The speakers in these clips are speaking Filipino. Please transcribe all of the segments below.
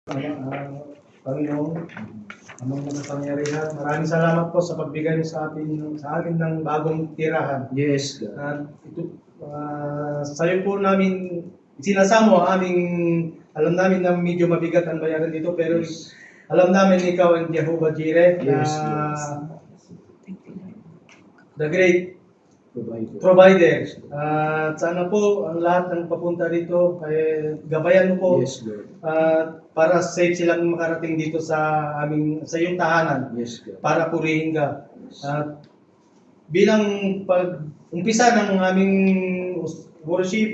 Panginoon, amang makapangyarihan. Maraming salamat po sa pagbigay niyo sa akin ng bagong tirahan. Yes, God. At ito, sa'yo po namin sinasamo aming, alam namin na medyo mabigat ang bayaran dito, pero Yes. alam namin ikaw ang Jehovah Jireh, Yes, the great Provider. provider. At sana po ang lahat ng papunta dito, gabayan mo po. Yes, Lord. Para safe silang makarating dito sa iyong tahanan Yes, God. para purihin ka. At bilang pag-umpisa ng aming worship,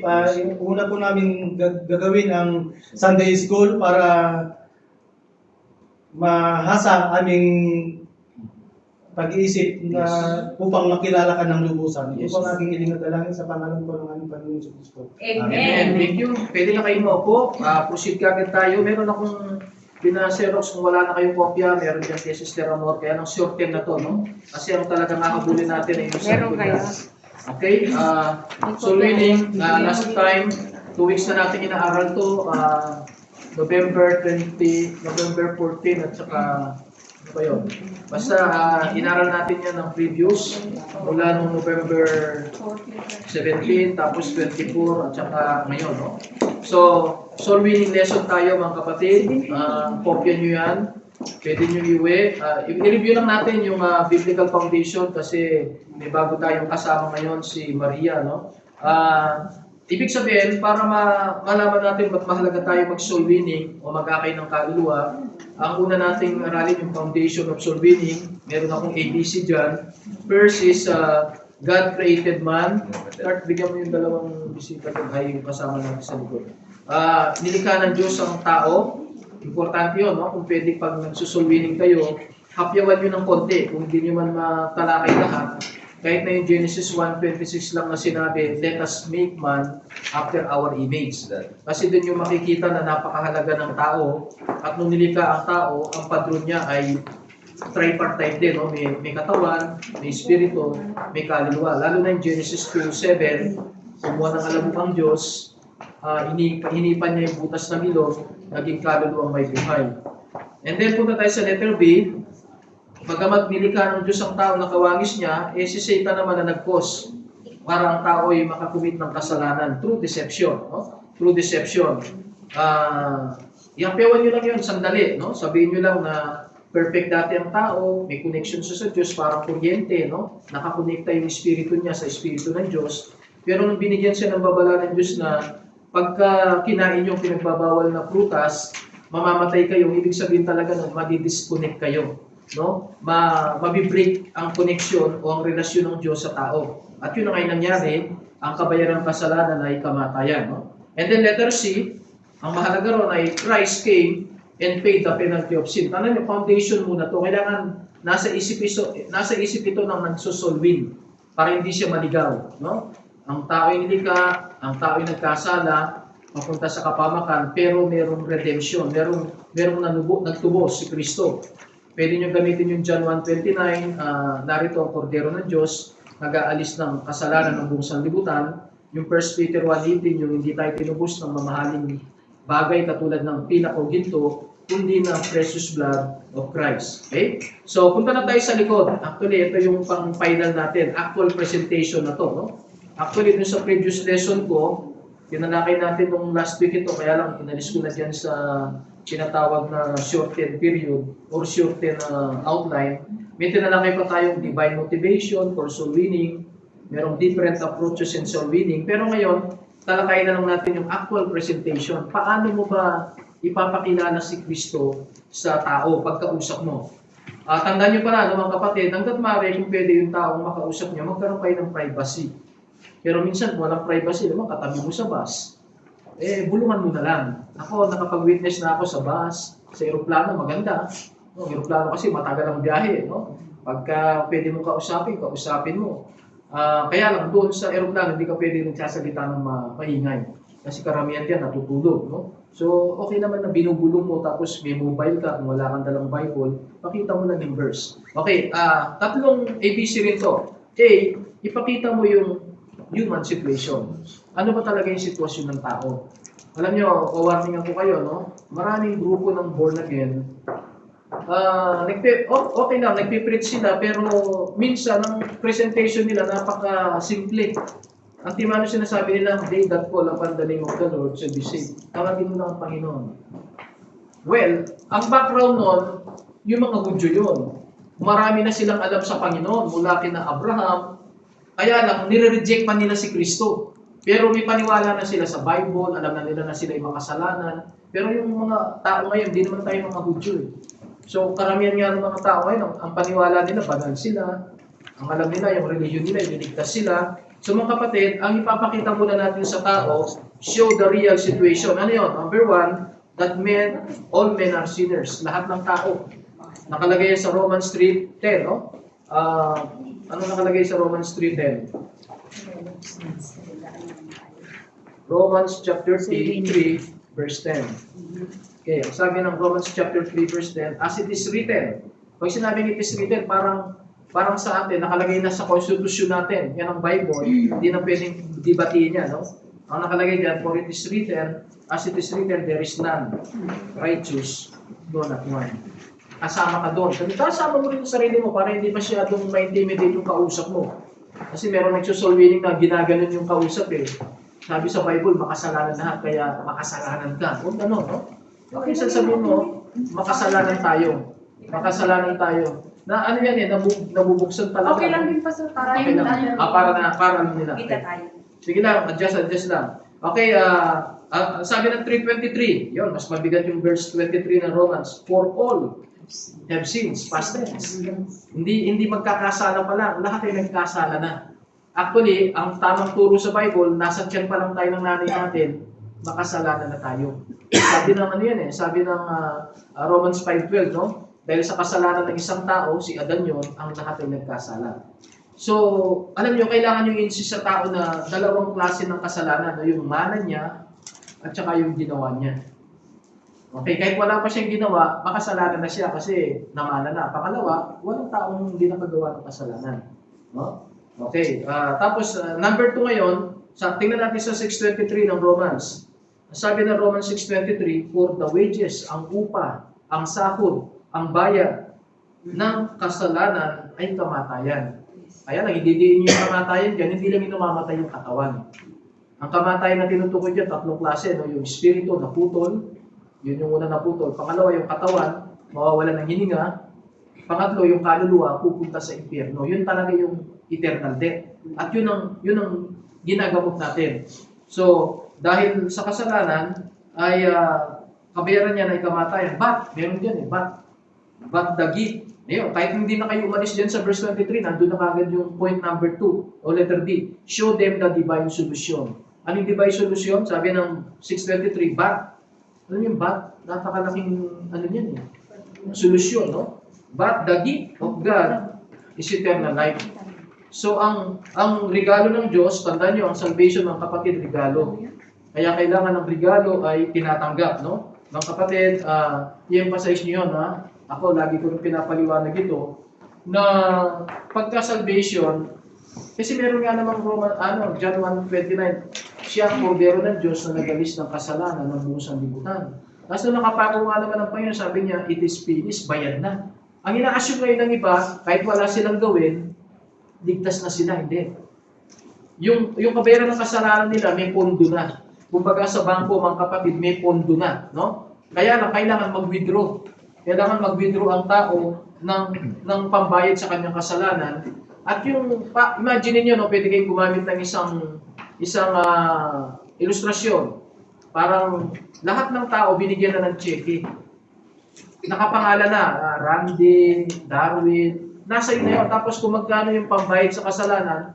una po namin gagawin ang Sunday School para mahasa aming pag-iisip na upang makilala ka ng lubusan. Ito Yes. po ang aking hiling at dalangin sa pangalan po ng aming Panginoon sa Kristo. Amen. Thank you. Pwede na kayo maupo. Proceed ka agad tayo. Meron akong pina-xerox kung wala na kayong kopya. Meron dyan kay Sister Amor. Kaya ng short term na to, no? Kasi ang talagang nakabuli natin ay yung Meron kayo. Okay. So winning, last time, 2 weeks na natin inaaral to. November 14 at saka ano ba yun? Basta inaral natin yan ng previous mula nung November 17, tapos 24, at saka ngayon, no? So, soul winning lesson tayo mga kapatid. Kopya nyo yan. Pwede nyo iuwi. I-review lang natin yung biblical foundation kasi may bago tayong kasama ngayon, si Maria, no? Ibig sabihin, para malaman natin ba't mahalaga tayo mag-soul winning o mag-akay ng kaluluwa, ang una nating aralin yung foundation of soul winning. Meron akong ABC dyan. First is God created man. Start, bigyan mo yung dalawang bisita dyan ay yung kasama natin sa likod. Nilikha ng Diyos ang tao. Importante yun, no? Kung pwede pag nagsusoul winning kayo, hapyawan nyo ng konti. Kung hindi nyo man matalakay lahat, kahit na yung Genesis 1:26 lang na sinabi, let us make man after our image. Kasi doon yung makikita na napakahalaga ng tao. At nung nilikha ang tao, ang padron niya ay tripartite din. No? May katawan, may espiritu, may kaluluwa. Lalo na yung Genesis 2:7, kumuha ng alam ang Diyos, hinipan niya yung butas ng ilog, naging kaluluwang may buhay. And then punta tayo sa letter B. Pagkamat nilikha ng Diyos ang tao na kawangis niya, si Satan naman na nag-cause para ang tao ay makakumit ng kasalanan through deception. No? Through deception. Ihapewan nyo lang yun, sandali. No? Sabihin nyo lang na perfect dati ang tao, may connection sa Diyos, parang kuryente. No? Nakakonekta yung espiritu niya sa espiritu ng Diyos. Pero nung binigyan siya ng babala ng Diyos na pagka kinain yung pinagbabawal na prutas, mamamatay kayo, ibig sabihin talaga na madi-disconnect kayo. No? Mabibreak ang connection o ang relasyon ng Diyos sa tao. At yun ang ay nangyari, ang kabayaran ng kasalanan ay kamatayan. No? And then letter C, ang mahalaga ron ay Christ came and paid the penalty of sin. Ano yung foundation muna to? Kailangan nasa isip ito ng nagsosolving para hindi siya maligaw. No? Ang tao ay nilikha, ang tao ay nagkasala, mapunta sa kapamakan, pero merong redemption, merong nagtubos si Kristo. Pwede nyo gamitin yung John 1:29, narito ang kordero ng Diyos, nag-aalis ng kasalanan ng buong sanlibutan. Yung 1 Peter 1:18, yung hindi tayo tinubos ng mamahaling bagay katulad ng pilak o ginto, kundi ng precious blood of Christ. Okay? So, punta na tayo sa likod. Actually, ito yung pang-final natin, actual presentation na to. No? Actually, dun sa previous lesson ko, tinalakay natin nung last week ito, kaya lang inalis ko na dyan sa tinatawag na shortened period or shortened outline. May tinalakay pa tayong divine motivation for soul winning, merong different approaches in soul winning, pero ngayon, talakayin na lang natin yung actual presentation. Paano mo ba ipapakilala si Kristo sa tao pagkausap mo? Tandaan nyo pala, mga kapatid, hanggat maaari kung pwede yung taong makausap nyo, magkaroon kayo ng privacy. Pero minsan, walang privacy, naman katabi mo sa bus. Bulungan mo na lang. Ako, nakapag-witness na ako sa bus, sa aeroplano, maganda. No, aeroplano kasi matagal ang biyahe. No? Pagka pwede mong kausapin mo. Kaya lang, doon sa aeroplano, hindi ka pwede nagsasalita ng maingay. Kasi karamihan yan, natutulog. No? So, okay naman na binubulong mo, tapos may mobile ka, kung wala kang dalang Bible, pakita mo lang yung verse. Okay, tatlong ABC rin to. A, ipakita mo yung human situation. Ano ba talaga yung sitwasyon ng tao? Alam nyo, warningan ko kayo, no? Maraming grupo ng born again, okay lang, nagpipreach sila, pero minsan, ang presentation nila, napaka-simple. Ang timano sinasabi nila, they that call upon the name of the Lord shall be saved. Tawagin mo lang ang Panginoon. Well, ang background nun, yung mga Hudyo yun. Marami na silang alam sa Panginoon, mula kina Abraham. Kaya lang, nire-reject pa nila si Kristo. Pero may paniwala na sila sa Bible, alam na nila na sila yung makasalanan. Pero yung mga tao ngayon, hindi naman tayo mga Hudyo eh. So, karamihan nga ng mga tao ngayon, ang paniwala nila, banal sila. Ang alam nila, yung religion nila, ililigtas sila. So mga kapatid, ang ipapakita muna natin sa tao, show the real situation. Ano yun? Number one, that all men are sinners. Lahat ng tao. Nakalagay yan sa Romans 3:10, no? Ano nakalagay sa Romans 3:10? Romans chapter 3, verse 10. Okay, sabi ng Romans chapter 3, verse 10, as it is written. Pag sinabing it is written, parang sa atin, nakalagay na sa konstitusyon natin. Yan ang Bible, hindi na pwedeng debatiin yan, no? Ang nakalagay dyan, for it is written, as it is written, there is none righteous, no, not one. Kasama ka doon. Kasama mo rin yung sarili mo para hindi masyadong ma-intimidate yung kausap mo. Kasi meron nagsusoul winning na ginaganon yung kausap eh. Sabi sa Bible, makasalanan lahat, kaya makasalanan ka. O ano, no? Okay, sasabihin mo, makasalanan tayo. Makasalanan tayo. Na ano yan eh, nabubuksan talaga. Okay lang din pa sir, para Okay lang. Para ano nila. kita tayo. Sige lang, adjust lang. Okay, sabi ng 3:23, yun, mas mabigat yung verse 23 ng Romans. For all have sins, past tense. Hindi magkakasala pa lang, lahat ay nagkasala na. Actually, ang tamang turo sa Bible, nasa tiyan pa lang tayo ng nanay natin, makasalanan na tayo. Sabi ng ano yan eh, sabi ng Romans 5:12, no? Dahil sa kasalanan ng isang tao, si Adan yun, ang lahat ay nagkasala. So, alam nyo, kailangan yung insist sa tao na dalawang klase ng kasalanan, no? Yung mana niya at saka yung ginawa niya. Okay, kahit wala pa siyang ginawa, makasalanan na siya kasi namana na. Pangalawa, walang taong hindi nakagawa ng kasalanan. No? Okay, tapos number 2 ngayon, tingnan natin sa 6:23 ng Romans. Sabi ng Romans 6:23, for the wages, ang upa, ang sahod, ang bayad ng kasalanan ay kamatayan. Kaya lang, hindi yung kamatayan dyan, hindi lang yung namamatay yung katawan. Ang kamatayan na tinutukoy dyan, tatlong klase, no? Yung espiritu, naputol, yun yung una naputol. Pangalawa, yung katawan, mawawalan ng hininga. Pangatlo, yung kaluluwa, pupunta sa impyerno. Yun talaga yung eternal death. At yun ang ginagamot natin. So, dahil sa kasalanan, ay kabayaran niya ay kamatayan. But, meron dyan eh, but the gift. Ayun, kahit hindi na kayo umalis dyan sa verse 23, nandun na kagad yung point number 2, o letter D. Show them the divine solution. Ano yung divine solution? Sabi ng 6:23, but. Ano yung but? Napakalaking, ano yan eh, solusyon, no? But the gift of God is eternal life. So, ang regalo ng Diyos, tandaan nyo, ang salvation ng kapatid, regalo. Kaya kailangan ng regalo ay tinatanggap, no? Mga kapatid, i-emphasize nyo yun, ha? Ako, lagi ko rin pinapaliwanag ito, na pagka-salvation, kasi meron nga namang John 1:29, siya ang kordero ng Diyos na nagalis ng kasalanan ng buong sanlibutan. Tapos nung nakapako nga naman ng Panginoon, sabi niya, it is finished, bayad na. Ang ina-assume ngayon ng iba, kahit wala silang gawin, ligtas na sila, hindi. Yung kabayaran ng kasalanan nila, may pondo na. Kumbaga sa bangko, mga kapatid, may pondo na. No? Kaya lang, kailangan mag-withdraw. Kailangan mag-withdraw ang tao ng pambayad sa kanyang kasalanan. At imagine niyo, no, pwede kayong gumamit ng isang ilustrasyon. Parang lahat ng tao binigyan na ng cheque. Nakapangalan na, Randy, Darwin, nasa iyo na yun. Tapos kung magkano yung pambayad sa kasalanan,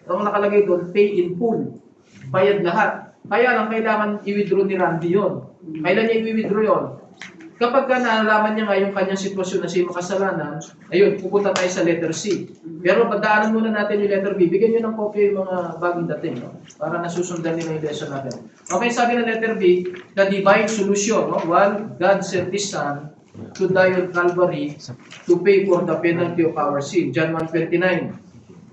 ang nakalagay doon, pay in full. Bayad lahat. Kaya lang, kailangan i-withdraw ni Randy yun. Kailan niya i-withdraw yun? Kapag nalaman niya nga yung kanyang sitwasyon na siya makasalanan, ayun, pupunta tayo sa letter C. Pero pagdaanan muna natin yung letter B. Bigyan nyo ng kopya yung mga bagong dating, no? Para nasusundan nila yung lesson natin. Okay, sabi ng letter B, the divine solution. No? One, God sent His Son to die on Calvary to pay for the penalty of our sin. John 1:29.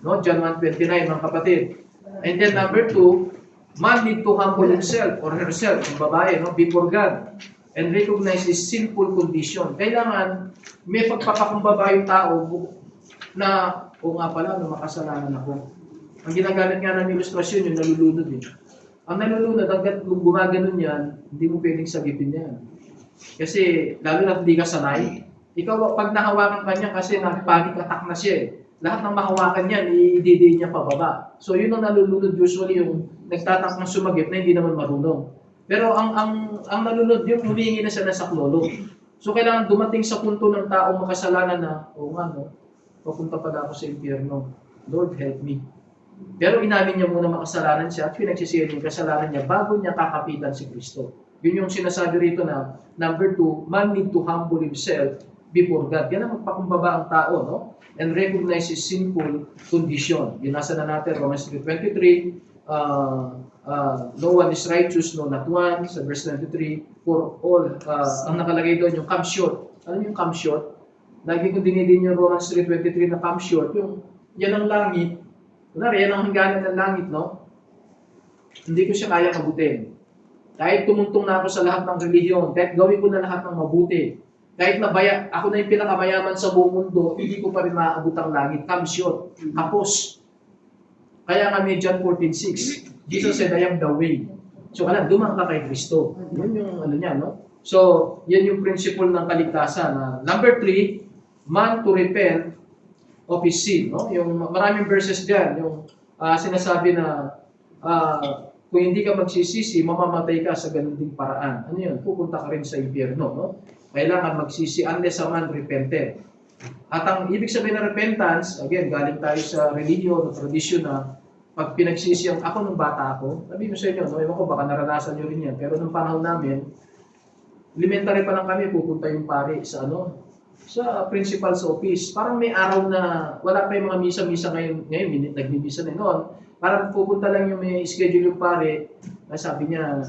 No? John 1:29, mga kapatid. And then number 2, Man need to humble himself or herself, yung babae, no, before God, and recognize his sinful condition. Kailangan may pagpapakumbaba yung tao na, o nga pala, na makasalanan ako. Ang ginagamit nga ng ilustrasyon, yung nalulunod eh. Ang nalulunod, hanggat gumaganon yan, hindi mo pwedeng sagipin yan. Kasi, lalo na hindi ka sanay, ikaw, pag nahawakan ka niya, kasi nag-panic attack na siya eh. Lahat ng mahawakan niyan, i-day niya pababa. So, yun ang nalulunod usually, yung nagtatak ng sumagip na hindi naman marunong. Pero ang nalulunod, yung humingi na siya na saklolo. So, kailangan dumating sa punto ng taong makasalanan na, oo nga, no, papunta pala ako sa impyerno. Lord, help me. Pero inamin niya muna makasalanan siya at pinagsisihan yung kasalanan niya bago niya kakapitan si Kristo. Yun yung sinasabi rito na, number 2, man need to humble himself before God. Yan ang magpakumbaba ang tao, no? And recognize his sinful condition. Binasa na natin, Romans 3:23, no one is righteous, no not one. Sa verse 23, for all, ang nakalagay doon, yung come short. Ano yung come short? Lagi ko dinidin yung Romans 3:23 na come short. Yung, yan ang langit. Kunwari, yan ang hangganan ng langit, no? Hindi ko siya kaya kabutin. Kahit tumuntong na ako sa lahat ng relihiyon, kahit gawin ko na lahat ng mabuti, kahit ako na yung pinakamayaman sa buong mundo, hindi ko pa rin maaabot ang langit. Come short. Kapos. Kaya kami, John 14:6, Jesus said, I am the way. So, dumang ka kay Kristo. Yun yung ano niya, no? So, yan yung principle ng kaligtasan. Number 3, man to repent of his sin. No? Yung maraming verses dyan, yung sinasabi na kung hindi ka magsisisi, mamamatay ka sa ganun ding paraan. Ano yun? Pupunta ka rin sa impyerno. No? Kailangan magsisi unless a man repented. At ang ibig sabihin ng repentance, again, galing tayo sa religion o tradisyon na pag pinagsisiyang ako nung bata ako, sabi ko sa inyo, no, ewan ko, baka naranasan nyo rin yan, pero nung panahon namin, elementary pa lang kami, pupunta yung pare sa sa principal's office. Parang may araw na, wala pa yung mga misa-misa ngayon nagmimisa na noon. Parang pupunta lang yung may schedule yung pare, sabi niya,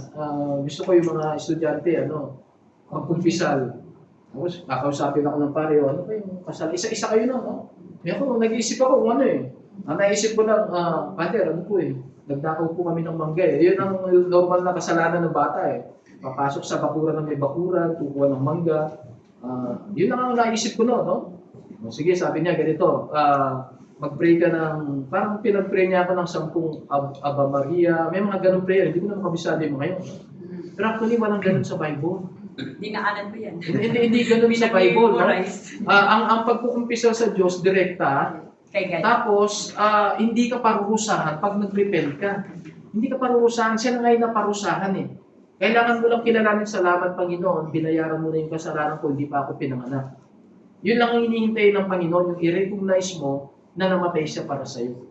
gusto ko yung mga estudyante, magkumpisal. Tapos, kakausapin ako ng pare, ano ba yung kasal? Isa-isa kayo na, no? Nag-iisip ako kung ano eh. Ang naisip ko lang, Father, nagdakaw po kami ng mangga eh. Yun ang normal na kasalanan ng bata eh. Papasok sa bakuran ng may bakuran, kukuha ng mangga. Yun ang naisip ko no? Sige, sabi niya ganito, mag-pray ka ng, parang pinag-pray niya ako ng 10 Aba Maria, may mga ganun prayer, hindi ko na makabisado yung mga yun. Pero actually, walang ganun sa Bible. Dinaanan mo yan. Hindi ganun sa Bible. No? Ang pagkukumpisal sa Diyos, direkta, tapos, hindi ka parurusahan pag nag-repent ka. Hindi ka parurusahan, siya na ngayon na parusahan eh. Kailangan mo lang kilalanin, salamat Panginoon, binayaran mo na yung kasalanan ko, hindi pa ako pinanganak. Yun lang ang hinihintay ng Panginoon, yung i-recognize mo na namatay siya para sa iyo.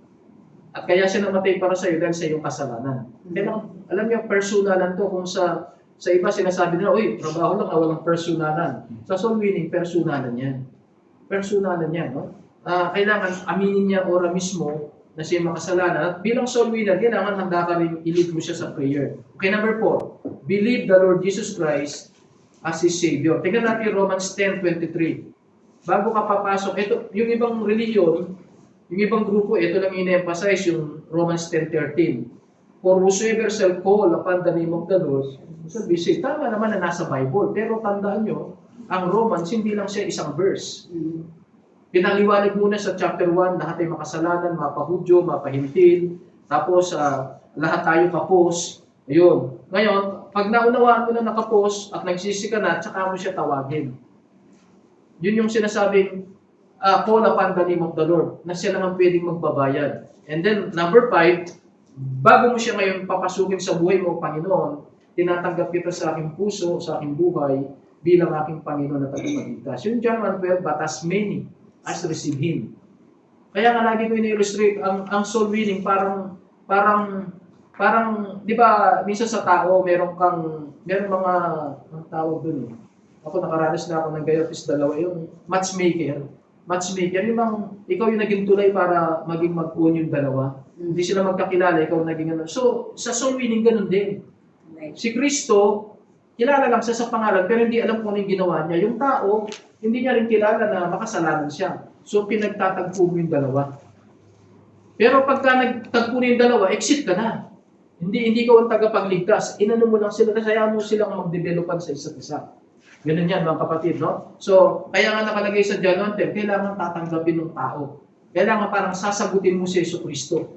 At kaya siya namatay para sa iyo dahil sa iyong kasalanan. Kaya alam niyo, personalan to. Kung sa iba sinasabi nila, uy, trabaho lang, walang personalan. Sa soul winning, personalan yan. Personalan yan, no? Kailangan aminin niya ora mismo na siya makasalanan. At bilang soul winner, kailangan handa ka rin i-lead mo siya sa prayer. Okay, number 4, believe the Lord Jesus Christ as His Savior. Tingnan natin Romans 10:23. Bago ka papasok, ito, yung ibang religion, yung ibang grupo, ito lang in-emphasize yung Romans 10:13. For whosoever shall call upon the name of the Lord, shall be saved. Tama naman na nasa Bible, pero tandaan nyo, ang Romans, hindi lang siya isang verse. Pinaliwanag muna sa chapter 1, lahat ay makasalanan, mapahudyo, mapahintil, tapos lahat tayo kapos. Ayun. Ngayon, pag naunawaan mo na nakapos at nagsisi ka na, tsaka mo siya tawagin. Yun yung sinasabing call upon the name of the Lord, na siya naman pwedeng magbabayad. And then, number 5, bago mo siya ngayon papasukin sa buhay mo, Panginoon, tinatanggap kita sa aking puso, sa aking buhay, bilang aking Panginoon at tagapagligtas. Yung John 1:12, but as many as receive Him. Kaya nga lagi ko ini-illustrate, ang soul winning parang, di ba, minsan sa tao, meron mga, ang tawag dun eh. Ako nakaranas na ako ng gayopis dalawa, yung matchmaker, yung ikaw yung naging tulay para maging mag-own yung dalawa. Hindi sila magkakilala, ikaw naging ano. So, sa soul winning, ganun din. Si Kristo, kilala lang siya sa pangalan, pero hindi alam kung ano yung ginawa niya. Yung tao, hindi niya rin kilala na makasalanan siya. So, pinagtatagpo mo yung dalawa. Pero pagka nagtagpo na yung dalawa, exit ka na. Hindi ko ang tagapagligtas. Inano mo lang sila, kasi ayaw mo silang mag-developan sa isa't isa. Ganun yan, mga kapatid, no? So, kaya nga nakalagay sa John 1:10, kailangan tatanggapin ng tao. Kailangan parang sasagutin mo si Yesu Cristo.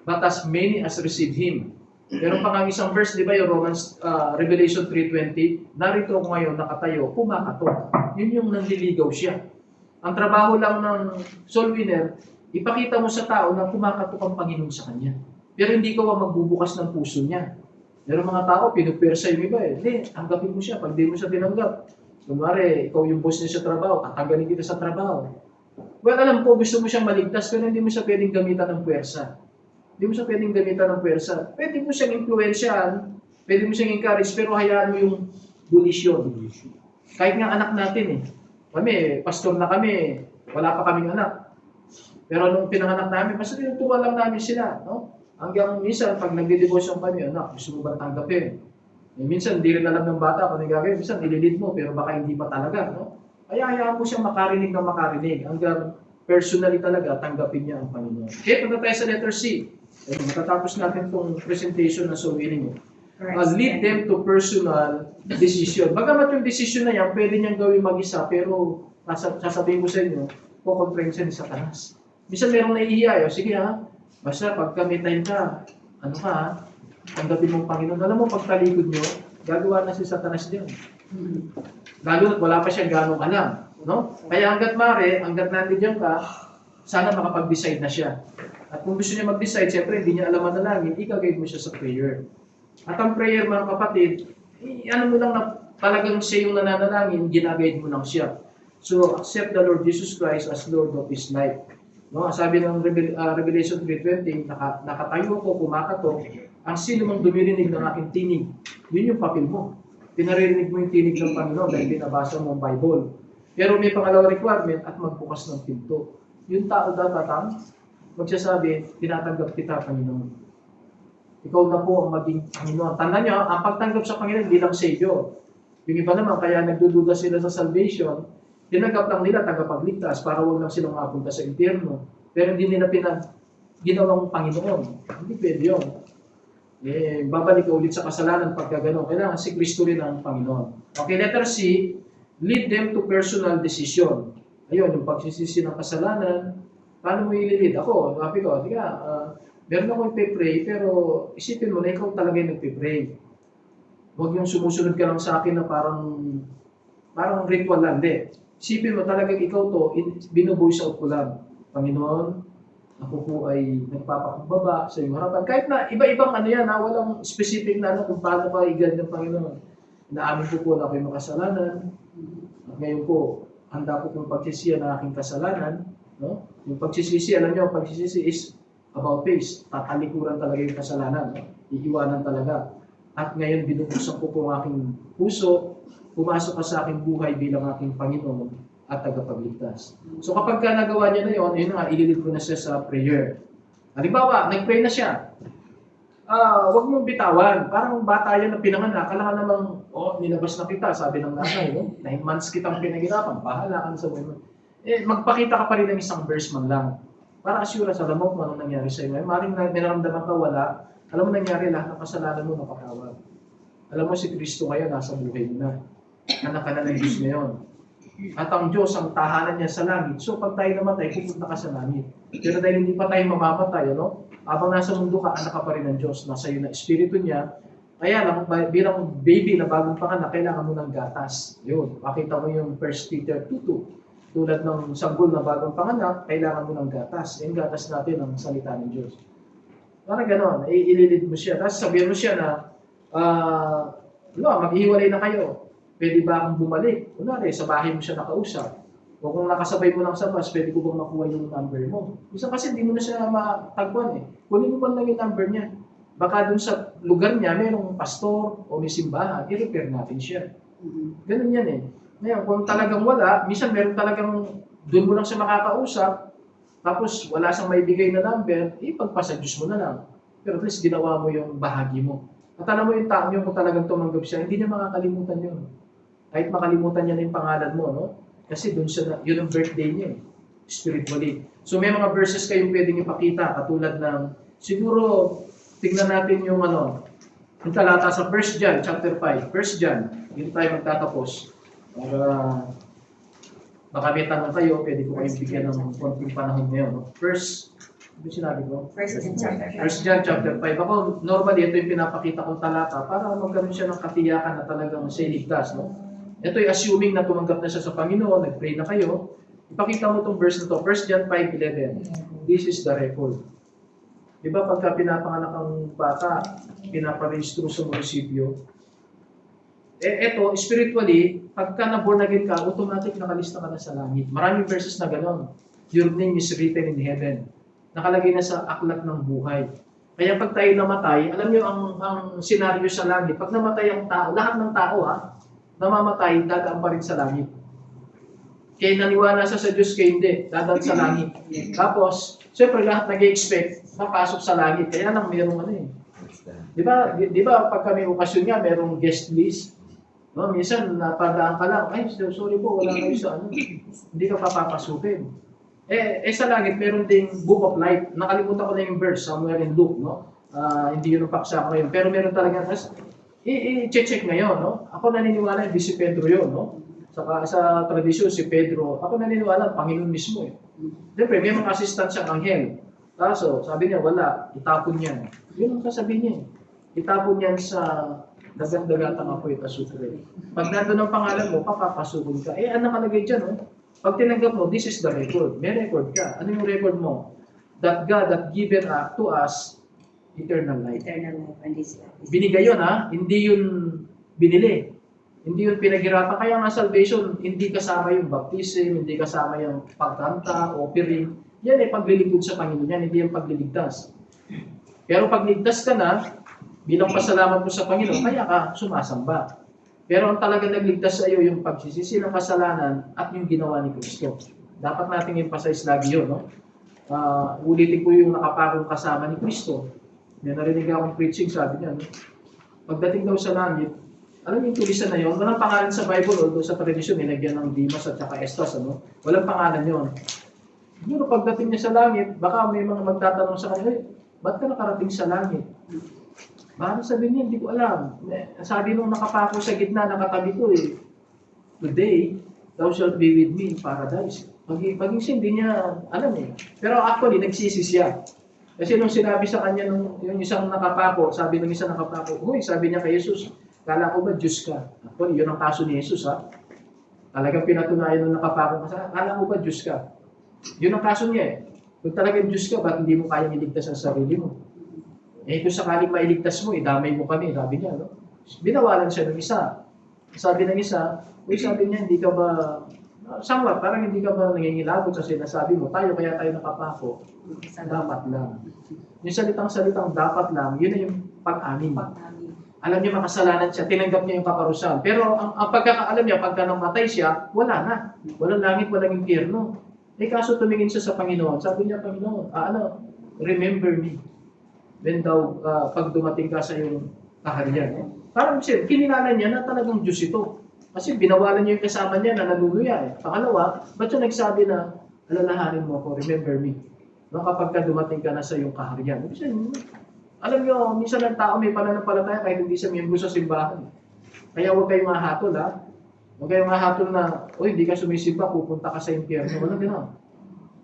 But as many as receive Him. Meron pa nga isang verse, di ba, yung Revelation 3:20, narito ako ngayon, nakatayo, kumakatok. Yun yung nanliligaw siya. Ang trabaho lang ng soul winner, ipakita mo sa tao na kumakatok ang Panginoon sa kanya. Pero hindi ka magbubukas ng puso niya. Pero mga tao, pinupersa yung iba eh. Hindi, tanggapin mo siya. Pag di mo siya tinanggap, kunwari, ikaw yung boss niya sa trabaho, tatanggalin kita sa trabaho. Well, alam ko, gusto mo siyang maligtas, pero hindi mo siya pwedeng gamitan ng puwersa. Hindi mo siya pwedeng gamitan ng puwersa. Pwede mo siyang influensyahan, pwede mo siyang encourage, pero hayaan mo yung bulisyon. Kahit nga anak natin eh. Kami, pastor na kami, wala pa kaming anak. Pero nung pinanganak namin, mas tinutuwa lang namin sila, no? Hanggang minsan, pag nagde-devotion kami, anak, gusto mo ba tanggapin? Eh, minsan, hindi rin alam ng bata kung ano gagawin. Minsan, ililid mo, pero baka hindi pa talaga, no? Kaya hayaan mo siyang makarinig ng makarinig. Hanggang personally talaga, tanggapin niya ang Panginoon. Okay, punta tayo sa letter C. Ayun, matatapos natin itong presentation ng soul winning. Lead them to personal decision. Bagamat yung decision na yan, pwede niyang gawin mag-isa, pero sasabihin ko sa inyo, kukontrain siya ni Satanas. Minsan merong naiiya, sige ha, basta pag may time ka, tanggapin mong Panginoon. Alam mo, pag talikod nyo, gagawa na si Satanas diyan. Lalo at wala pa siyang ganong alam. No? Kaya hanggat nandiyan ka, sana makapag-decide na siya. At kung gusto niya mag-decide, siyempre hindi niya alam ang dalangin, i-guide mo siya sa prayer. At ang prayer, mga kapatid, ano mo lang na talagang siya yung nananalangin, ginaguide mo lang siya. So, accept the Lord Jesus Christ as Lord of His life. No, sabi ng Revelation 3:20, nakatayo ko, kumakatok, ang sino mang dumirinig ng aking tinig, yun yung papel mo. Pinaririnig mo yung tinig ng Panginoon dahil binabasa mo ang Bible. Pero may pangalawang requirement at magbukas ng pinto. Yung tao dapat magsasabi, tinatanggap kita, Panginoon. Ikaw na po ang maging Panginoon. Tandaan niyo, ang pagtanggap sa Panginoon bilang Savior. Yung iba naman, kaya nagdududa sila sa salvation, tinanggap lang nila tagapagligtas para huwag lang silang mapunta sa impyerno. Pero hindi nila ginawang Panginoon. Hindi pwede yun. Babalik ka ulit sa kasalanan pagka gano'n. Kailangan si Kristo rin ang Panginoon. Okay, letter C, lead them to personal decision. Ayun, yung pagsisisi ng kasalanan, paano mo ililid? Ako, sabi ko, meron akong ipipray, pero isipin mo na ikaw talaga yung nagpipray. Huwag yung sumusunod ka lang sa akin na parang ritual lang. Hindi. Isipin mo talagang ikaw to, binubuhos out ko lang. Panginoon, ako po ay nagpapakumbaba sa iyong harapan. Kahit na iba-ibang walang specific na kung paano ka i-guide ng Panginoon. Naamin ko po na ako'y makasalanan. At ngayon po, handa ko pong pagsisiya ng aking kasalanan. No? Yung pagsisisi, alam niyo, pagsisisi is about face. Tatalikuran talaga yung kasalanan. No? Iiwanan talaga. At ngayon, binubuksan ko po ang aking puso, pumasok ka sa aking buhay bilang aking Panginoon at tagapagligtas. So kapag ka nagawa niya na yun nga, ililid ko na siya sa prayer. Halimbawa, nag-pray na siya. Huwag mong bitawan. Parang bata yan na pinanganak. Kailangan namang, nilabas na kita, sabi ng nanay. No? 9 months kitang pinagirapan, bahala ka na sa buhay mo. Magpakita ka pa rin ng isang verse man lang. Para assurance, alam mo kung anong nangyari sa iyo. Maring naramdaman ka, wala. Alam mo nangyari, lahat ng kasalanan mo napatawad. Alam mo si Kristo ngayon, nasa buhay mo na. Anak ka na ng Diyos ngayon. At ang Diyos, ang tahanan niya sa langit. So pag tayo namatay, pupunta ka sa langit. Pero dahil hindi pa tayo mamamatay, habang nasa mundo ka, anak ka pa rin ng Diyos. Nasa iyo na Espiritu niya. Kaya lang, bilang baby na bagong panganak, kailangan mo ng gatas. Yun, makita mo yung 1 Peter 2:2. Tulad ng sanggol na bagong panganak, kailangan mo ng gatas. Yung gatas natin ang salita ng Diyos. Parang gano'n, ililid mo siya. Tapos sabihin mo siya na, maghihiwalay na kayo. Pwede ba akong bumalik? Kunwari, sa bahay mo siya nakausap. O kung nakasabay mo lang sa bus, pwede ko bang makuha yung number mo? Isa kasi hindi mo na siya matagpuan eh. Kunin mo man lang yung number niya. Baka dun sa lugar niya, mayroong pastor o may simbahan, i-repair natin siya. Ganun yan eh. Ngayon, kung talagang wala, minsan meron talagang dun mo lang siya makakausap, tapos wala siyang maibigay na number, ipagpasa Diyos mo na lang. Pero at least ginawa mo yung bahagi mo. At alam mo yung tao niyo, kung talagang tumanggap siya, hindi niya makakalimutan yun. Kahit makalimutan niya na yung pangalan mo, no? Kasi dun siya, yun ang birthday niya, spiritually. So may mga verses kayong pwedeng ipakita, katulad ng, siguro, tingnan natin yung yung talata sa 1 John chapter 5. 1 John, yun tayo magtatapos. Para baka may tanong kayo, pwede ko kayong bigyan ng konting panahon ngayon. No? Ano sinabi ko? First John chapter 5. Ako, normally, ito yung pinapakita kong talata para magkaroon siya ng katiyakan na talagang siya ligtas. No? Ito yung assuming na tumanggap na siya sa Panginoon, nag-pray na kayo. Ipakita mo itong verse na to, 1 John 5:11. This is the record. Di ba pagka pinapanganak ang bata, pinaparehistro sa munisipyo, eto, spiritually, pagka na-born again ka, automatic nakalista ka na sa langit. Maraming verses na gano'n. Your name is written in heaven. Nakalagay na sa aklat ng buhay. Kaya pag tayo namatay, alam nyo ang senaryo sa langit, pag namatay ang tao, lahat ng tao namamatay, dadaan pa rin sa langit. Kaya naniwala sa Diyos, kaya hindi, dadaan sa langit. Tapos, siyempre lahat nag-expect, mapasok sa langit. Kaya lang mayroong Di ba pagka may okasyon nga, mayroong guest list. No, minsan napadaan ka lang, ay sorry po, wala kayo sa hindi ka papapasukin. Sa langit, meron ding book of life. Nakalimutan ko na yung verse, somewhere in Luke, no? Hindi yun ang paksa ko ngayon. Pero meron talaga, i-check ngayon, no? Ako naniniwala, hindi si Pedro yun, no? Sa tradisyon, si Pedro, ako naniniwala, Panginoon mismo eh. Siyempre, may mga assistant siyang anghel. Kaso, sabi niya, wala, itapon niya. Yun ang sasabihin niya. Itapon niyan sa dagat-dagatang apoy at asukre. Pag nandun ang pangalan mo, papapasukon ka. Ano nakalagay dyan, no? Pag tinanggap mo, this is the record. May record ka. Ano yung record mo? That God that given to us eternal life. Binigay yun, hindi yun binili. Hindi yun pinaghirapan. Kaya nga salvation, hindi kasama yung baptism, hindi kasama yung pagkanta, offering. Yan ay paglilingkod sa Panginoon. Yan, hindi yung pagliligtas. Pero pag ligtas ka na, bilang pasalamat mo sa Panginoon, kaya ka sumasamba. Pero ang talagang nagligtas sa iyo, yung pagsisisi ng kasalanan at yung ginawa ni Kristo. Dapat nating emphasize lagi yun, no? Ulitin ko yung nakapakong kasama ni Kristo. May narinig akong preaching, sabi niya, no? Pagdating daw sa langit, alam yung tulisan na yun, walang pangalan sa Bible, although sa tradisyon, nilagyan ng Dimas at saka Estas, walang pangalan yun. Pero pagdating niya sa langit, baka may mga magtatanong sa kanya, ba't ka nakarating sa langit? Baka sabihin niya, hindi ko alam. Sabi nung nakapako sa gitna, nakatabi ko today, thou shalt be with me in paradise. Pag-isip, hindi niya alam eh. Pero actually, nagsisi siya. Kasi nung sinabi sa kanya, yung isang nakapako, sabi ng isang nakapako, sabi niya kay Jesus, kala ko ba Diyos ka? Actually, yun ang kaso ni Jesus Talagang pinatunayan nung nakapako ka, kala ko ba Diyos ka? Yun ang kaso niya eh. Kung talagang Diyos ka, ba't hindi mo kayang iligtas ang sarili mo? Kung sakaling mailigtas mo, damay mo kami, sabi niya, no? Binawalan siya ng isa. Sabi ng isa, sabi niya, hindi ka ba, somewhat, parang hindi ka ba nangingilabot sa sinasabi mo, kaya tayo nakapako. Dapat lang. Yung salitang dapat lang, yun na yung pag-amin. Alam niya makasalanan siya, tinanggap niya yung kaparusahan. Pero ang pagkakaalam niya, pagka namatay siya, wala na. Walang langit, walang impyerno. Kaso tumingin siya sa Panginoon. Sabi niya, Panginoon, remember me. When daw, pag dumating ka sa iyong kaharian. Parang siya, kinilala niya na talagang Diyos ito. Kasi binawalan niya yung kasama niya na naluluya. Pangalawa, ba't siya nagsabi na, alalahanin mo ako, remember me. No, kapag ka dumating ka na sa iyong kaharian. Alam niyo, minsan ang tao may pananampalataya kahit hindi siya miyembro sa simbahan. Kaya huwag kayong mahatol, Huwag kayong mahatol na, hindi ka sumisimba, pupunta ka sa impyerno. Walang gano'n.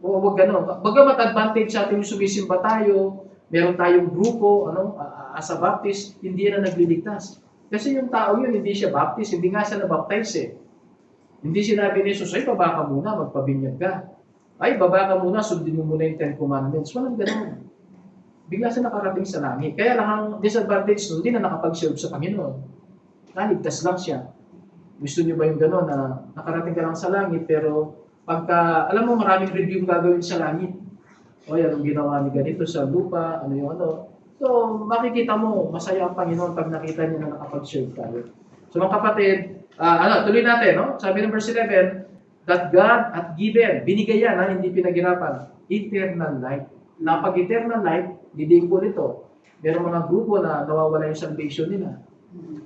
O huwag gano'n. Bagamat advantage sa atin yung sumisimba tayo, meron tayong grupo, as a Baptist, hindi na nagliligtas. Kasi yung tao yun, hindi siya Baptist, hindi nga siya na-baptize eh. Hindi sinabi ni Jesus, baba ka muna, magpabinyag ka. Baba ka muna, sundin mo muna yung 10 Commandments. Walang gano'n. Bigla siya nakarating sa langit. Kaya lang ang disadvantage nun, hindi na nakapag-serve sa Panginoon. Naligtas lang siya. Gusto niyo ba yung gano'n na nakarating ka lang sa langit, pero pagka, alam mo maraming review gagawin sa langit. Anong ginawa ni ganito sa lupa, So, makikita mo, masaya ang Panginoon pag nakita niya na nakapag-serve tayo. So, mga kapatid, tuloy natin, no? Sabi ng verse 11, that God at given, binigay yan, hindi pinaghirapan, eternal life. Na pag eternal life, didiin ko nito. Meron mga grupo na nawawala yung salvation nila.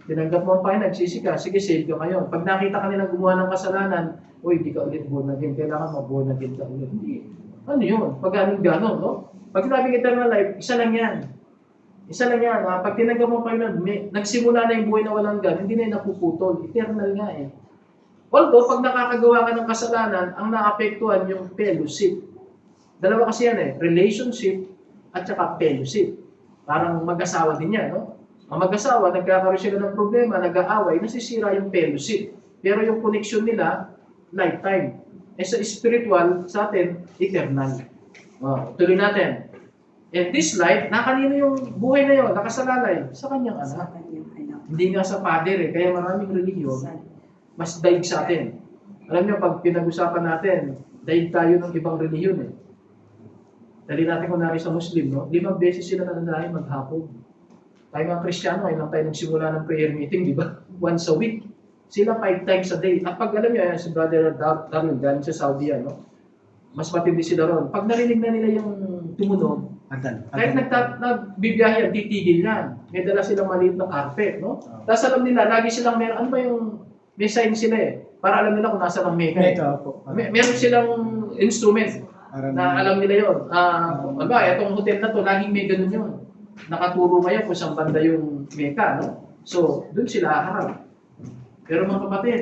Tinanggap mo ang Panginoon, nagsisi ka, sige, save ka ngayon. Pag nakita ka nilang gumawa ng kasalanan, hindi ka ulit born again, kailangan mag-born again ka ulit. Hindi. Ano yun? Pag gano'n, no? Pag sinabing eternal life, isa lang yan. Isa lang yan, pag tinanggap mo Panginoon, nagsimula na yung buhay na walang hanggan, hindi na yung napuputol. Eternal nga eh. Although, pag nakakagawa ka ng kasalanan, ang naapektuhan yung fellowship. Dalawa kasi yan eh, relationship at saka fellowship. Parang mag-asawa din yan, no? Ang mag-asawa, nagkakaroon sila ng problema, nag-aaway, nasisira yung fellowship. Pero yung connection nila, lifetime. Eh sa spiritual, sa atin, eternal. Tuloy natin. In this life, nakanino yung buhay na yun, nakasalalay sa kanyang anak. Hindi nga sa father eh, kaya maraming religion, mas daig sa atin. Alam niyo, pag pinag-usapan natin, daig tayo ng ibang religion eh. Dali natin kunwari sa Muslim, no? 5 beses sila nananahin maghapon. Tayo mga Kristiyano, ay lang tayo nagsimula ng prayer meeting, di ba? Once a week. Sila 5 times a day. At pag alam niyo, si Brother Darwin, galing sa Saudi, no? Mas matindi sila ron. Pag narinig na nila yung tumunog, kahit nagbibiyahe, titigil yan. May dala silang maliit na carpet, no? Tapos alam nila, lagi silang meron, ano ba yung, may sign sila eh. Para alam nila kung nasa ng meka eh. Meron silang instrument na alam nila yun. Itong hotel na to, laging may ganun yun. Nakaturo kayo kung saan banda yung meka, no? So, dun sila haharap. Pero mga kapatid,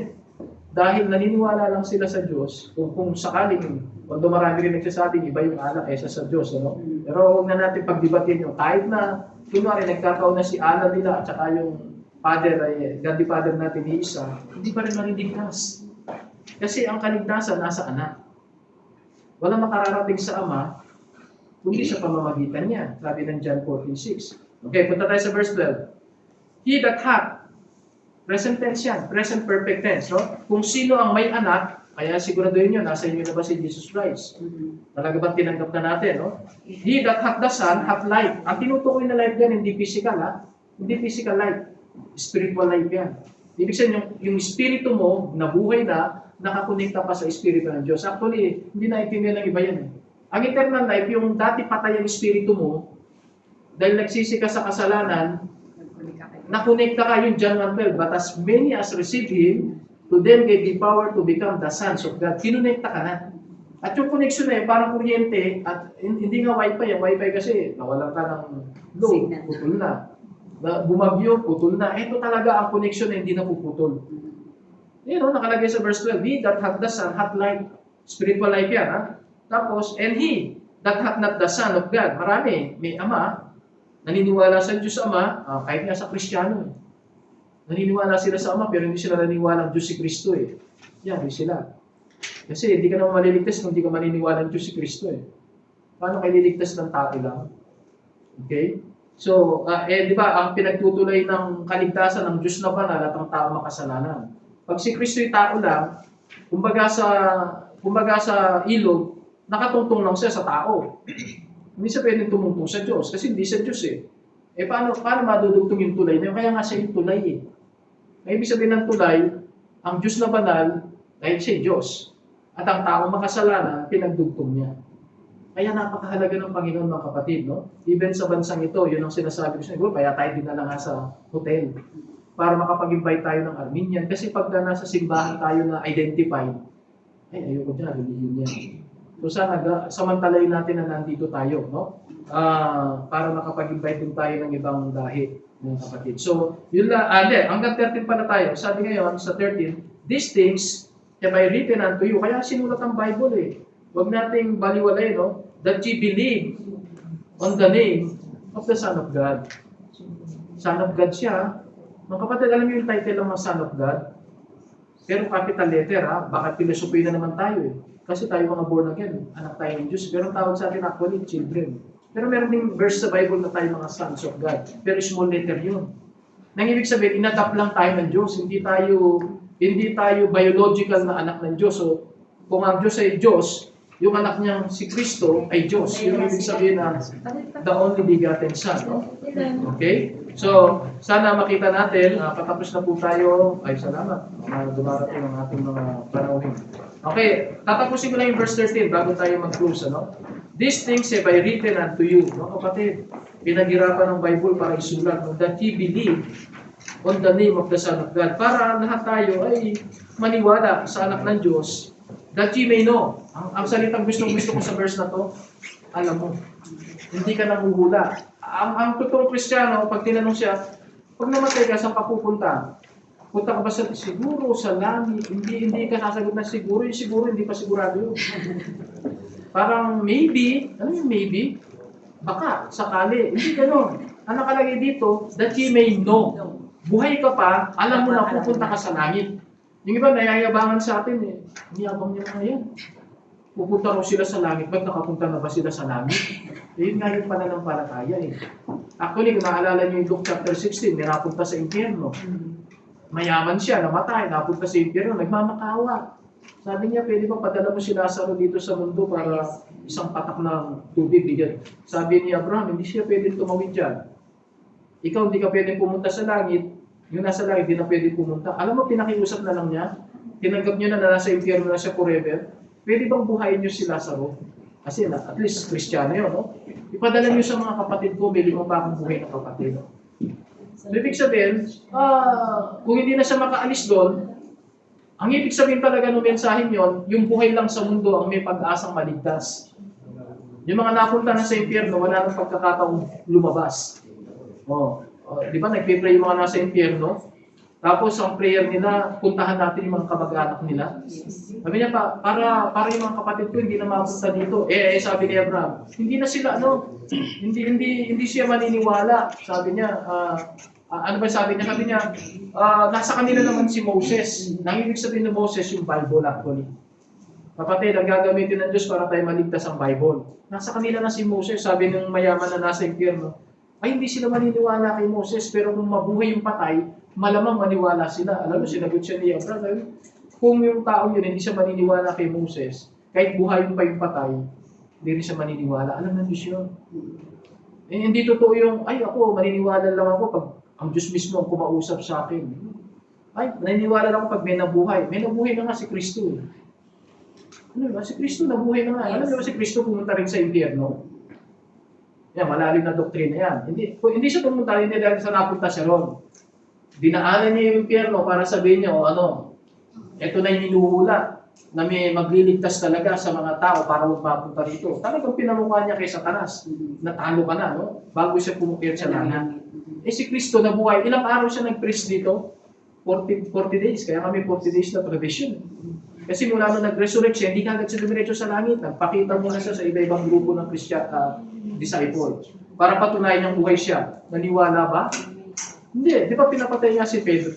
dahil naniniwala lang sila sa Diyos, kung sakaling, although marami rin nagsasabing iba yung Allah kaysa sa Diyos, ano? Pero huwag na natin pagdibatin yung kahit na, kunwari, nagkataon na si Allah nila at saka yung Father, Godly Father natin ni Isa, hindi pa rin mariligtas. Kasi ang kaligtasan nasa anak. Walang makararating sa Ama, kundi sa pamamagitan niya. Sabi ng John 14:6. Okay, punta tayo sa verse 12. He that hath, present tense yan, present perfect tense, no? Kung sino ang may anak, kaya siguraduhin nyo, nasa inyo na ba si Jesus Christ? Talaga ba tinanggap na natin, no? He that hath the Son, hath life. Ang tinutukoy na life yan, hindi physical, ha? Hindi physical life. Spiritual life yan. Ibig sabihin, yung espiritu mo, nabuhay na, nakakonekta pa sa espiritu ng Diyos. Actually, hindi naintindihan ng iba yan. Ang eternal life, yung dati patay ang espiritu mo, dahil nagsisi ka sa kasalanan, nakonekta ka yung John 1:12. But as many as receive Him, to them gave the power to become the sons of God. Kinonekta ka na. At yung connection na parang kuryente, at hindi nga wifi. Ang wifi kasi, nawalan ka ng load, putol na. Bumagyo, putol na. Ito talaga ang connection na hindi napuputol. Nakalagay sa verse 12, He that hath the Son hath life. Spiritual life yan, ha? Tapos, and he that hath not the Son of God. Marami, may Ama, naniniwala sa Diyos Ama, kahit nga sa Kristiyano. Naniniwala sila sa Ama, pero hindi sila naniniwala ang Diyos si Kristo eh. Yan, hindi sila. Kasi hindi ka naman maliligtas kung hindi ka maniniwala ang Diyos si Kristo eh. Paano kayo liligtas ng tao lang? Okay? So, di ba, ang pinagtutuloy ng kaligtasan ng Diyos na banal at ang tao makasalanan. Pag si Kristo ay tao lang, kumbaga sa ilog, nakatungtong lang siya sa tao. Hindi siya pwedeng tumungtong sa Diyos kasi hindi siya Diyos eh. Paano madudugtong yung tulay na yun? Kaya nga siya yung tulay eh. May ibig sabihin ng tulay, ang Diyos na banal, dahil siya Diyos. At ang taong makasalanan, pinagdugtong niya. Kaya napakahalaga ng Panginoon mga kapatid, no? Even sa bansang ito, yun ang sinasabi ko sa inyo, kaya tayo dinala nga sa hotel. Para makapag-invite tayo ng Armenian. Kasi pagka nasa simbahan tayo na identified, ayoko dyan, religion yan. So sana, samantalayin natin na nandito tayo, no? Para makapag-invite din tayo ng ibang lahi, mga kapatid. So, yun lang, hanggang 13 pa na tayo. Sabi ngayon, sa 13, these things have I written unto you. Kaya sinulat ang Bible eh. Huwag nating baliwalay, no? That ye believe on the name of the Son of God. Son of God siya. Mga kapatid, alam niyo yung title ng Son of God? Pero capital letter, ha? Baka filosofi na naman tayo eh. Kasi tayo mga born again, anak tayo ng Diyos. Pero ang tawag sa atin actually, children. Pero meron ding verse sa Bible na tayo mga sons of God. Pero small letter yun. Nang ibig sabihin, inadapt lang tayo ng Diyos. Hindi tayo biological na anak ng Diyos. So, kung ang Diyos ay Diyos, yung anak niyang si Kristo ay Diyos. Yung ibig sabihin na the only begotten Son. No? Okay? So, sana makita natin, patapos na po tayo. Ay, salamat. Dumarating ang ating mga panahon. Okay, tatapusin ko lang yung verse 13 bago tayo mag-close. Ano? These things have I written unto you. No, kapatid, pinaghirapan ng Bible para isulat, no, that ye believe on the name of the Son of God. Para lahat tayo ay maniwala sa anak ng Diyos, that ye may know. Ang salitang gusto ko sa verse na to, alam mo. Hindi ka nahuhula. Ang totoong Kristiyano, pag tinanong siya, pag namatay ka, saan ka pupunta? Punta ka ba siguro sa langit? Hindi ka sasagot na siguro. Yung siguro, hindi pa sigurado yun. Parang maybe, ano yung maybe? Baka, sakali. Hindi gano'n. Ang nakalagay dito, that ye may know. Buhay ka pa, alam mo na pupunta ka sa langit. Yung iba, nayayabangan sa atin eh. Niyabang niya na yan. Pupunta raw sila sa langit. Ba't nakapunta na ba sila sa langit? Yun nga yung pananampalataya eh. Actually, kung naalala niyo yung Luke chapter 16, may napunta sa impyerno. Mayaman siya, namatay, napunta sa impyerno, nagmamakawa. Sabi niya, pwede ba padala mo si Lazaro dito sa mundo para isang patak ng tubig bigyan? Sabi ni Abraham, hindi siya pwede tumawid dyan. Ikaw hindi ka pwede pumunta sa langit, yung nasa langit, hindi na pwede pumunta. Alam mo, pinakiusap na lang niya, tinanggap niyo na nasa impyerno na siya forever. Pwede bang buhayin niyo si Lazaro? Kasi at least Kristiyano yun, no? Ipadala niyo sa mga kapatid ko, may 5 pa akong buhay na kapatid. So, ibig sabihin, kung hindi na siya makaalis doon, ang ibig sabihin talaga ng mensahe yon, yung buhay lang sa mundo ang may pag-asang maligtas. Yung mga napunta na sa impyerno, wala nang pagkakataong lumabas. Di ba, nagpipray yung mga nasa impyerno? Tapos ang prayer nila, puntahan natin yung mga kamag-anak nila. Sabi niya para yung mga kapatid ko hindi na mapunta dito. Sabi ni Abraham, hindi na sila, hindi siya maniniwala. Sabi niya, ano ba sabi niya? Sabi niya, nasa kanila naman si Moses. Nang ibig sabihin ng Moses, yung Bible actually. Kapatid, ang gagamitin ng Diyos para tayo maligtas ang Bible. Nasa kanila na si Moses, sabi ng mayaman na nasa impyerno, ay hindi sila maniniwala kay Moses, pero kung mabuhay yung patay, malamang maniwala sila. Alam mo, sinagot siya ni Abraham, kung yung tao yun hindi siya maniniwala kay Moses, kahit buhay pa yung patay, hindi rin siya maniniwala. Alam ng Diyos yun. Hindi totoo yung, ay ako, maniniwala lang ako pag ang Diyos mismo ang kumausap sa akin. Ay, naniniwala lang ako pag may nabuhay. May nabuhay na nga si Kristo. Ano ba? Si Kristo nabuhay na nga. Alam niyo ba si Kristo pumunta rin sa impyerno? Yan, malalim na doktrina yan. Hindi siya pumunta, hindi dahil sa napunta siya ron. Dinaanan niya yung impyerno para sabihin niya, ito na yung hinuhula na may magliligtas talaga sa mga tao para huwag mapunta rito. Talagang pinamukha niya kay Satanas. Natalo ka na, no? Bago siya pumukir sa langit. Si Kristo nabuhay. Ilang araw siya nag-preach dito? 40 days. Kaya kami 40 days na tradition. Kasi mula nung nag-resurrect siya, hindi kagad siya dumiretso sa langit. Nagpakita muna siya sa iba-ibang grupo ng disciple. Para patunayan niyang buhay siya. Naniwala ba? Hindi. Di ba pinapatay niya si Pedro?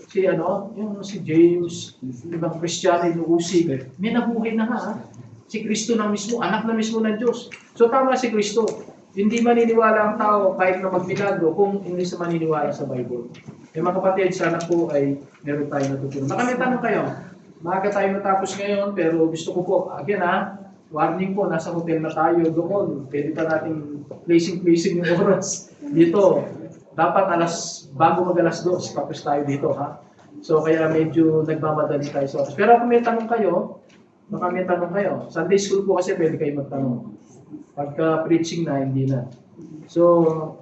Si James, ibang Kristiyano, yung Uzi. May nabuhay na nga. Si Kristo na mismo, anak na mismo ng Diyos. So tama si Kristo. Hindi maniniwala ang tao kahit na magmilagro kung hindi sa maniniwala sa Bible. Mga kapatid, sana po ay meron tayo natutunan. Baka may tanong kayo. Maaga tayo matapos ngayon, pero gusto ko po, again warning po, nasa hotel na tayo doon. Pwede pa natin placing yung oras. Dito, dapat bago mag-alas 2, tapos tayo dito, ha? So, kaya medyo nagmamadali tayo sa oras. Pero kung may tanong kayo, baka may tanong kayo. Sunday school po kasi pwede kayo magtanong. Pagka preaching na, hindi na. So,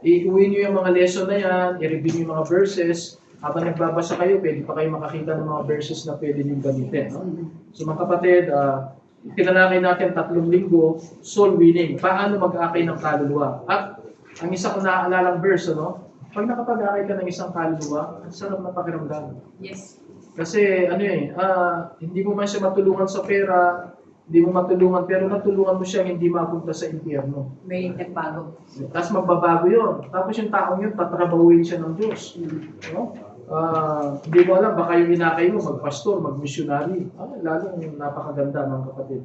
iuwi nyo yung mga lesson na yan, i-review nyo yung mga verses. Habang nagbabasa kayo, pwede pa kayo makakita ng mga verses na pwede nyo gamitin. No? So, mga kapatid, tinalakay natin 3 linggo, soul winning. Paano mag-akay ng kaluluwa? At ang isa ko naalalang verse, pag nakapag-akay ka ng isang kaluluwa, ang sarap na pakiramdam. Yes. Kasi, hindi mo man siya matulungan sa pera, hindi mo matulungan, pero natulungan mo siya hindi mapunta sa impyerno. May nagbago. Tapos magbabago yun. Tapos yung taong yun, tatrabahuin siya ng Diyos. Hindi mo alam, baka yung inakay mo, magpastor, magmissionary. Lalo napakaganda mga kapatid.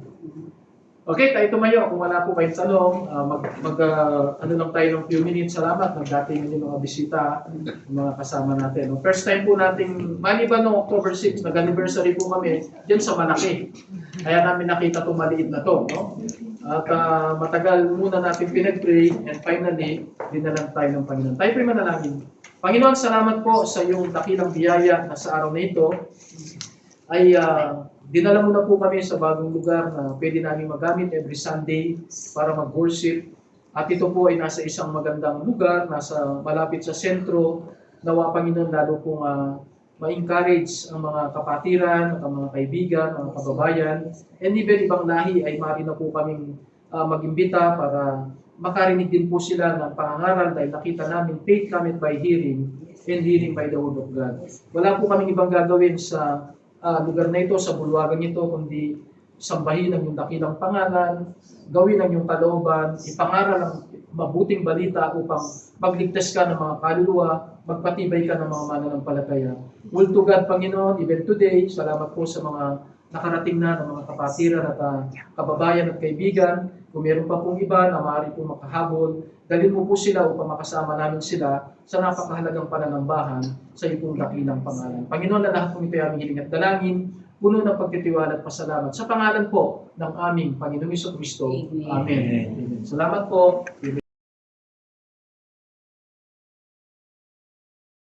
Okay, tayo tumayo. Kung wala po kayong tanong, ano lang tayo ng few minutes. Salamat. Nagdating yung mga bisita, yung mga kasama natin. First time po natin, maliban noong October 6, nag-anniversary po kami dyan sa Malaki. Kaya namin nakita itong maliit na to. No? At matagal muna natin pinag-pray and finally, dinalan tayo ng Panginoon. Tayo po manalangin. Panginoon, salamat po sa iyong dakilang biyaya na sa araw na ito ay dinala mo na po kami sa bagong lugar na pwede namin magamit every Sunday para mag-worship. At ito po ay nasa isang magandang lugar, malapit sa sentro. Nawa, Panginoon, lalo pong ma-encourage ang mga kapatiran, ang mga kaibigan, ang mga kababayan, and even ibang lahi ay maaari na po kaming mag-imbita para makarinig din po sila ng pangangaral dahil nakita namin faith cometh by hearing and hearing by the word of God. Wala po kaming ibang gagawin sa lugar na ito, sa bulwagan ito, kundi sambahin ang iyong dakilang pangalan, gawin ang iyong kalooban, ipangaral ang mabuting balita upang magligtas ka ng mga kaluluwa, magpatibay ka ng mga mananampalataya. Will to God, Panginoon, even today, salamat po sa mga nakarating na ng mga kapatiran at kababayan at kaibigan. Kung meron pa pong iba na maaari po makahabol, dalhin mo po sila upang makasama namin sila sa napakahalagang pananambahan sa iyong dakilang pangalan. Panginoon, na lahat pong ito ay aming hiling at dalangin, puno ng pagtitiwala at pasalamat sa pangalan po ng aming Panginoong Hesus-Kristo. Amen. Amen. Salamat po.